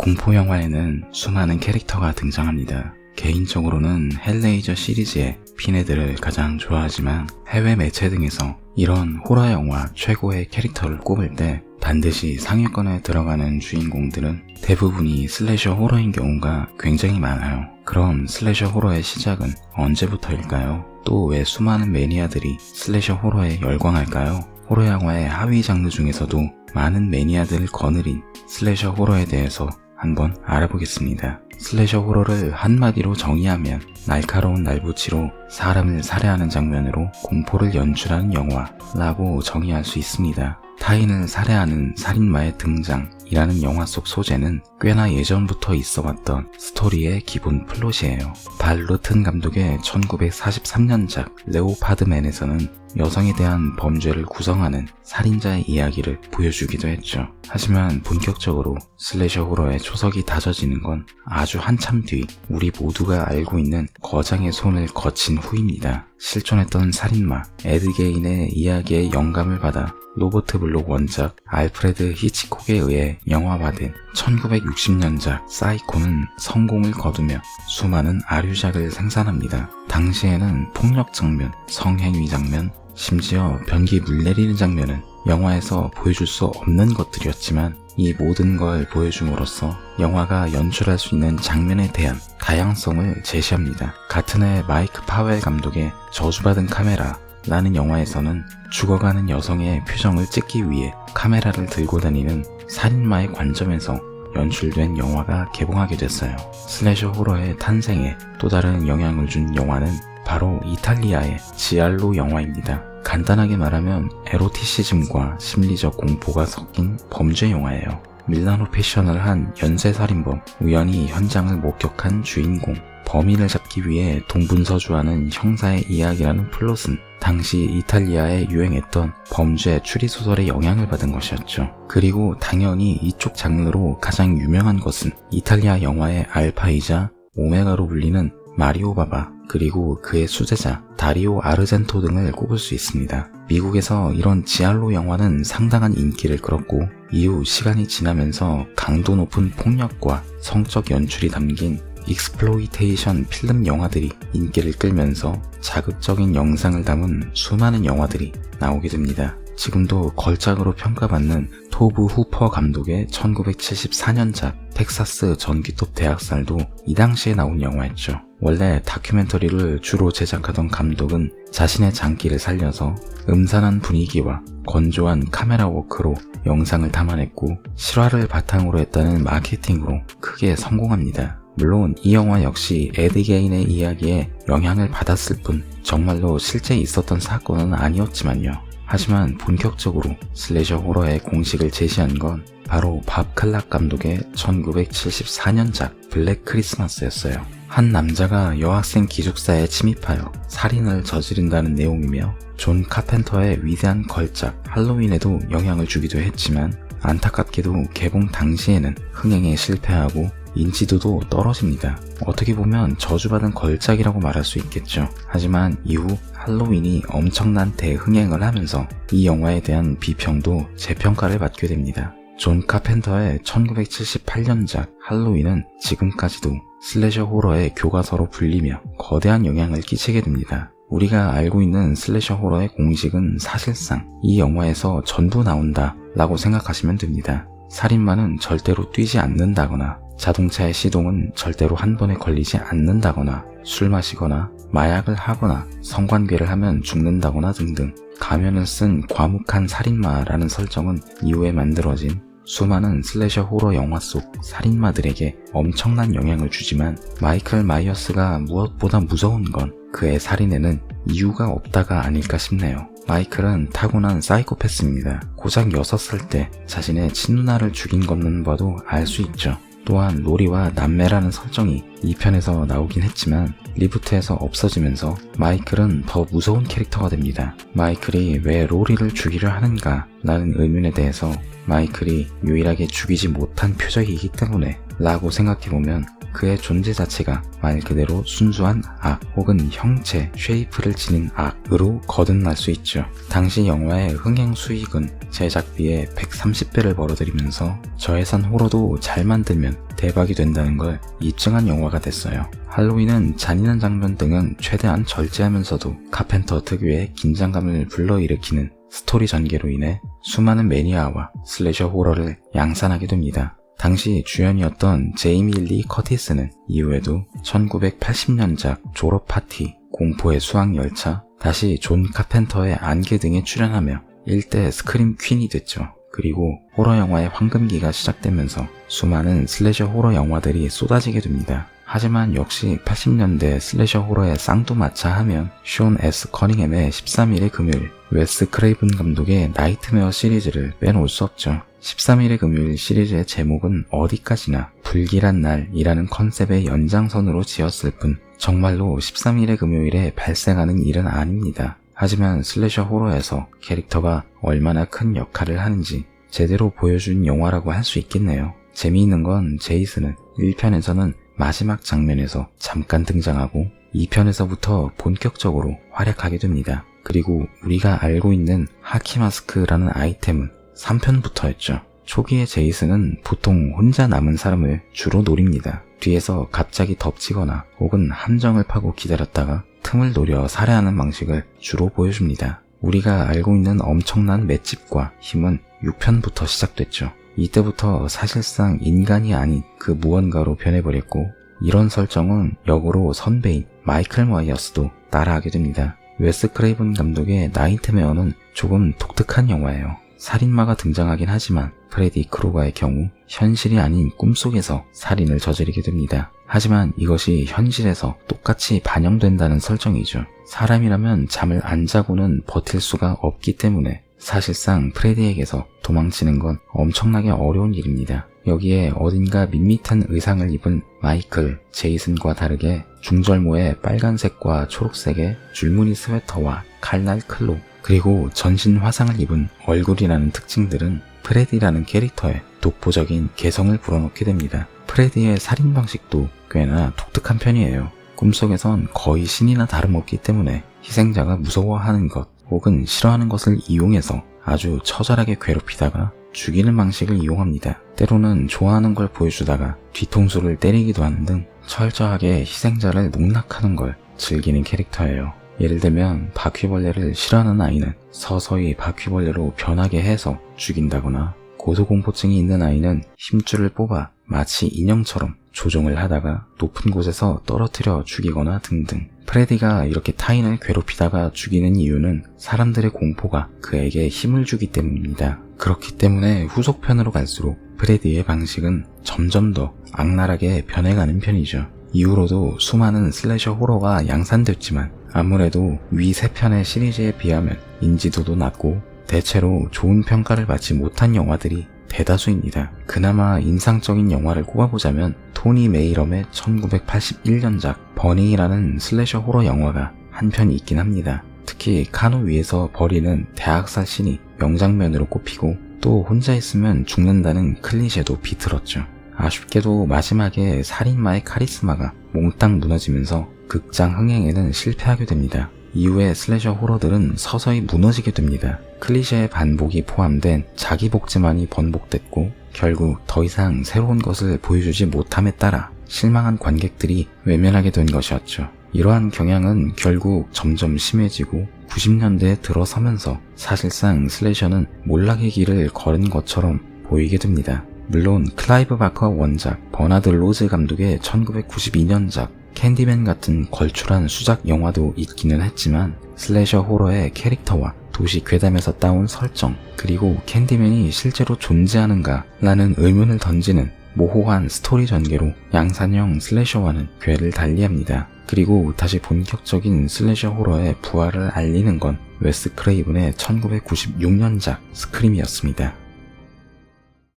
공포 영화에는 수많은 캐릭터가 등장합니다. 개인적으로는 헬레이저 시리즈의 피네들을 가장 좋아하지만 해외 매체 등에서 이런 호러 영화 최고의 캐릭터를 꼽을 때 반드시 상위권에 들어가는 주인공들은 대부분이 슬래셔 호러인 경우가 굉장히 많아요. 그럼 슬래셔 호러의 시작은 언제부터일까요? 또 왜 수많은 매니아들이 슬래셔 호러에 열광할까요? 호러 영화의 하위 장르 중에서도 많은 매니아들을 거느린 슬래셔 호러에 대해서 한번 알아보겠습니다. 슬래셔 호러를 한마디로 정의하면 날카로운 날붙이로 사람을 살해하는 장면으로 공포를 연출하는 영화라고 정의할 수 있습니다. 타인을 살해하는 살인마의 등장이라는 영화 속 소재는 꽤나 예전부터 있어왔던 스토리의 기본 플롯이에요. 발 루튼 감독의 1943년작 레오파드맨에서는 여성에 대한 범죄를 구성하는 살인자의 이야기를 보여주기도 했죠. 하지만 본격적으로 슬래셔 호러의 초석이 다져지는 건 아주 한참 뒤 우리 모두가 알고 있는 거장의 손을 거친 후입니다. 실존했던 살인마 에드 게인의 이야기에 영감을 받아 로버트 블록 원작 알프레드 히치콕에 의해 영화화된 1960년작 사이코는 성공을 거두며 수많은 아류작을 생산합니다. 당시에는 폭력 장면, 성행위 장면, 심지어 변기 물 내리는 장면은 영화에서 보여줄 수 없는 것들이었지만 이 모든 걸 보여줌으로써 영화가 연출할 수 있는 장면에 대한 다양성을 제시합니다. 같은 해 마이크 파웰 감독의 저주받은 카메라 라는 영화에서는 죽어가는 여성의 표정을 찍기 위해 카메라를 들고 다니는 살인마의 관점에서 연출된 영화가 개봉하게 됐어요. 슬래셔 호러의 탄생에 또 다른 영향을 준 영화는 바로 이탈리아의 지알로 영화입니다. 간단하게 말하면 에로티시즘과 심리적 공포가 섞인 범죄 영화예요. 밀라노 패션을 한 연쇄살인범, 우연히 현장을 목격한 주인공, 범인을 잡기 위해 동분서주하는 형사의 이야기라는 플롯은 당시 이탈리아에 유행했던 범죄 추리소설의 영향을 받은 것이었죠. 그리고 당연히 이쪽 장르로 가장 유명한 것은 이탈리아 영화의 알파이자 오메가로 불리는 마리오 바바, 그리고 그의 수제자 다리오 아르젠토 등을 꼽을 수 있습니다. 미국에서 이런 지알로 영화는 상당한 인기를 끌었고 이후 시간이 지나면서 강도 높은 폭력과 성적 연출이 담긴 익스플로이테이션 필름 영화들이 인기를 끌면서 자극적인 영상을 담은 수많은 영화들이 나오게 됩니다. 지금도 걸작으로 평가받는 토브 후퍼 감독의 1974년작 텍사스 전기톱 대학살도 이 당시에 나온 영화였죠. 원래 다큐멘터리를 주로 제작하던 감독은 자신의 장기를 살려서 음산한 분위기와 건조한 카메라 워크로 영상을 담아냈고 실화를 바탕으로 했다는 마케팅으로 크게 성공합니다. 물론 이 영화 역시 에드 게인의 이야기에 영향을 받았을 뿐 정말로 실제 있었던 사건은 아니었지만요. 하지만 본격적으로 슬래셔 호러의 공식을 제시한 건 바로 밥 클락 감독의 1974년작 블랙 크리스마스였어요. 한 남자가 여학생 기숙사에 침입하여 살인을 저지른다는 내용이며 존 카펜터의 위대한 걸작 할로윈에도 영향을 주기도 했지만 안타깝게도 개봉 당시에는 흥행에 실패하고 인지도도 떨어집니다. 어떻게 보면 저주받은 걸작이라고 말할 수 있겠죠. 하지만 이후 할로윈이 엄청난 대흥행을 하면서 이 영화에 대한 비평도 재평가를 받게 됩니다. 존 카펜터의 1978년작 할로윈은 지금까지도 슬래셔 호러의 교과서로 불리며 거대한 영향을 끼치게 됩니다. 우리가 알고 있는 슬래셔 호러의 공식은 사실상 이 영화에서 전부 나온다 라고 생각하시면 됩니다. 살인마는 절대로 뛰지 않는다거나 자동차의 시동은 절대로 한 번에 걸리지 않는다거나 술 마시거나 마약을 하거나 성관계를 하면 죽는다거나 등등 가면을 쓴 과묵한 살인마라는 설정은 이후에 만들어진 수많은 슬래셔 호러 영화 속 살인마들에게 엄청난 영향을 주지만 마이클 마이어스가 무엇보다 무서운 건 그의 살인에는 이유가 없다가 아닐까 싶네요. 마이클은 타고난 사이코패스입니다. 고작 6살 때 자신의 친누나를 죽인 것만 봐도 알 수 있죠. 또한 로리와 남매라는 설정이 2편에서 나오긴 했지만 리부트에서 없어지면서 마이클은 더 무서운 캐릭터가 됩니다. 마이클이 왜 로리를 죽이려 하는가 라는 의문에 대해서 마이클이 유일하게 죽이지 못한 표적이기 때문에 라고 생각해보면 그의 존재 자체가 말 그대로 순수한 악 혹은 형체, 쉐이프를 지닌 악으로 거듭날 수 있죠. 당시 영화의 흥행 수익은 제작비의 130배를 벌어들이면서 저예산 호러도 잘 만들면 대박이 된다는 걸 입증한 영화가 됐어요. 할로윈은 잔인한 장면 등은 최대한 절제하면서도 카펜터 특유의 긴장감을 불러일으키는 스토리 전개로 인해 수많은 매니아와 슬래셔 호러를 양산하게 됩니다. 당시 주연이었던 제이미 리 커티스는 이후에도 1980년작 졸업 파티, 공포의 수학열차, 다시 존 카펜터의 안개 등에 출연하며 일대 스크림 퀸이 됐죠. 그리고 호러 영화의 황금기가 시작되면서 수많은 슬래셔 호러 영화들이 쏟아지게 됩니다. 하지만 역시 80년대 슬래셔 호러의 쌍두마차 하면 숀 S. 커닝햄의 13일의 금요일, 웨스 크레이븐 감독의 나이트메어 시리즈를 빼놓을 수 없죠. 13일의 금요일 시리즈의 제목은 어디까지나 불길한 날이라는 컨셉의 연장선으로 지었을 뿐 정말로 13일의 금요일에 발생하는 일은 아닙니다. 하지만 슬래셔 호러에서 캐릭터가 얼마나 큰 역할을 하는지 제대로 보여준 영화라고 할 수 있겠네요. 재미있는 건 제이슨은 1편에서는 마지막 장면에서 잠깐 등장하고 2편에서부터 본격적으로 활약하게 됩니다. 그리고 우리가 알고 있는 하키마스크라는 아이템은 3편부터였죠. 초기의 제이슨은 보통 혼자 남은 사람을 주로 노립니다. 뒤에서 갑자기 덮치거나 혹은 함정을 파고 기다렸다가 틈을 노려 살해하는 방식을 주로 보여줍니다. 우리가 알고 있는 엄청난 맷집과 힘은 6편부터 시작됐죠. 이때부터 사실상 인간이 아닌 그 무언가로 변해버렸고 이런 설정은 역으로 선배인 마이클 마이어스도 따라하게 됩니다. 웨스 크레이븐 감독의 나이트메어는 조금 독특한 영화예요. 살인마가 등장하긴 하지만 프레디 크루거의 경우 현실이 아닌 꿈속에서 살인을 저지르게 됩니다. 하지만 이것이 현실에서 똑같이 반영된다는 설정이죠. 사람이라면 잠을 안 자고는 버틸 수가 없기 때문에 사실상 프레디에게서 도망치는 건 엄청나게 어려운 일입니다. 여기에 어딘가 밋밋한 의상을 입은 마이클, 제이슨과 다르게 중절모의 빨간색과 초록색의 줄무늬 스웨터와 칼날 클로, 그리고 전신 화상을 입은 얼굴이라는 특징들은 프레디라는 캐릭터의 독보적인 개성을 불어넣게 됩니다. 프레디의 살인 방식도 꽤나 독특한 편이에요. 꿈속에선 거의 신이나 다름없기 때문에 희생자가 무서워하는 것 혹은 싫어하는 것을 이용해서 아주 처절하게 괴롭히다가 죽이는 방식을 이용합니다. 때로는 좋아하는 걸 보여주다가 뒤통수를 때리기도 하는 등 철저하게 희생자를 농락하는 걸 즐기는 캐릭터예요. 예를 들면 바퀴벌레를 싫어하는 아이는 서서히 바퀴벌레로 변하게 해서 죽인다거나 고소공포증이 있는 아이는 힘줄을 뽑아 마치 인형처럼 조종을 하다가 높은 곳에서 떨어뜨려 죽이거나 등등. 프레디가 이렇게 타인을 괴롭히다가 죽이는 이유는 사람들의 공포가 그에게 힘을 주기 때문입니다. 그렇기 때문에 후속편으로 갈수록 프레디의 방식은 점점 더 악랄하게 변해가는 편이죠. 이후로도 수많은 슬래셔 호러가 양산됐지만 아무래도 위 3편의 시리즈에 비하면 인지도도 낮고 대체로 좋은 평가를 받지 못한 영화들이 대다수입니다. 그나마 인상적인 영화를 꼽아보자면 토니 메이럼의 1981년작 버닝이라는 슬래셔 호러 영화가 한 편 있긴 합니다. 특히 카누 위에서 벌이는 대학살 씬이 명장면으로 꼽히고 또 혼자 있으면 죽는다는 클리셰도 비틀었죠. 아쉽게도 마지막에 살인마의 카리스마가 몽땅 무너지면서 극장 흥행에는 실패하게 됩니다. 이후에 슬래셔 호러들은 서서히 무너지게 됩니다. 클리셰의 반복이 포함된 자기 복제만이 번복됐고 결국 더 이상 새로운 것을 보여주지 못함에 따라 실망한 관객들이 외면하게 된 것이었죠. 이러한 경향은 결국 점점 심해지고 90년대에 들어서면서 사실상 슬래셔는 몰락의 길을 걸은 것처럼 보이게 됩니다. 물론 클라이브 바커 원작, 버나드 로즈 감독의 1992년작 캔디맨 같은 걸출한 수작 영화도 있기는 했지만 슬래셔 호러의 캐릭터와 도시 괴담에서 따온 설정, 그리고 캔디맨이 실제로 존재하는가 라는 의문을 던지는 모호한 스토리 전개로 양산형 슬래셔와는 궤를 달리합니다. 그리고 다시 본격적인 슬래셔 호러의 부활을 알리는 건 웨스 크레이븐의 1996년작 스크림이었습니다.